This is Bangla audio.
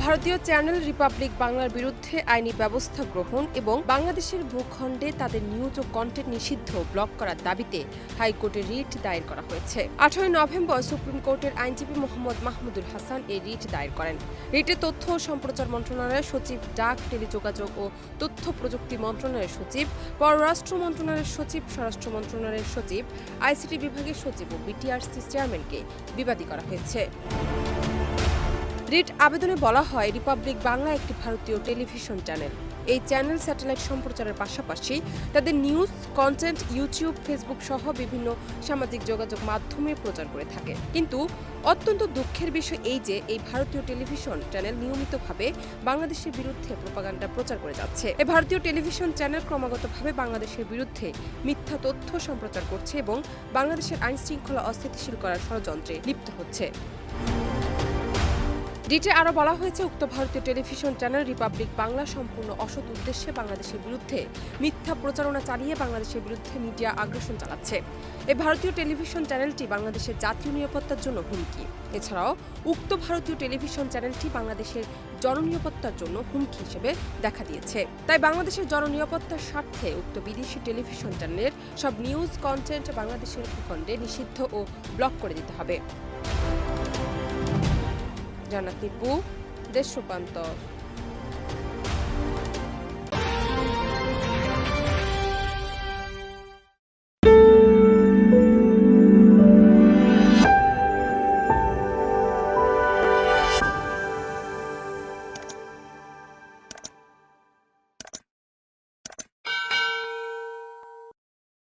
ভারতীয় চ্যানেল রিপাবলিক বাংলার বিরুদ্ধে আইনি ব্যবস্থা গ্রহণ এবং বাংলাদেশের ভূখণ্ডে তাদের নিউজ ও কন্টেন্ট নিষিদ্ধ ব্লক করার দাবিতে হাইকোর্টে রিট দায়ের করা হয়েছে। 18 নভেম্বর সুপ্রিম কোর্টের আইনজীবী মোহাম্মদ মাহমুদুল হাসান এই রিট দায়ের করেন। রিটে তথ্য ও সম্প্রচার মন্ত্রণালয়ের সচিব, ডাক, টেলিযোগাযোগ ও তথ্য প্রযুক্তি মন্ত্রণালয়ের সচিব, পররাষ্ট্র মন্ত্রণালয়ের সচিব, স্বরাষ্ট্র মন্ত্রণালয়ের সচিব, আইসিটি বিভাগের সচিব ও বিটিআরসি চেয়ারম্যানকে বিবাদী করা হয়েছে। রিট আবেদনে বলা হয়, রিপাবলিক বাংলা একটি ভারতীয় টেলিভিশন চ্যানেল। এই চ্যানেল স্যাটেলাইট সম্প্রচারের পাশাপাশি তাদের নিউজ কন্টেন্ট ইউটিউব, ফেসবুক সহ বিভিন্ন সামাজিক যোগাযোগ মাধ্যমে প্রচার করে থাকে। কিন্তু অত্যন্ত দুঃখের বিষয় এই যে এই ভারতীয় টেলিভিশন চ্যানেল নিয়মিতভাবে বাংলাদেশের বিরুদ্ধে প্রোপাগান্ডা প্রচার করে যাচ্ছে। এই ভারতীয় টেলিভিশন চ্যানেল ক্রমাগতভাবে বাংলাদেশের বিরুদ্ধে মিথ্যা তথ্য সম্প্রচার করছে এবং বাংলাদেশের আইন শৃঙ্খলা অস্থিতিশীল করার ষড়যন্ত্রে লিপ্ত হচ্ছে। রিটে আরও বলা হয়েছে, উক্ত ভারতীয় টেলিভিশন চ্যানেল রিপাবলিক বাংলা সম্পূর্ণ অসৎ উদ্দেশ্যে বাংলাদেশের বিরুদ্ধে মিথ্যা প্রচারণা চালিয়ে বাংলাদেশের বিরুদ্ধে মিডিয়া আগ্রাসন চালাচ্ছে। এই ভারতীয় টেলিভিশন চ্যানেলটি বাংলাদেশের জাতীয় নিরাপত্তার জন্য হুমকি। এছাড়াও উক্ত ভারতীয় টেলিভিশন চ্যানেলটি বাংলাদেশের জননিরাপত্তার জন্য হুমকি হিসেবে দেখা দিয়েছে। তাই বাংলাদেশের জননিরাপত্তার স্বার্থে উক্ত বিদেশি টেলিভিশন চ্যানেলের সব নিউজ কন্টেন্ট বাংলাদেশের ভূখণ্ডে নিষিদ্ধ ও ব্লক করে দিতে হবে। জান্নাত নিপু, দেশ রূপান্তর।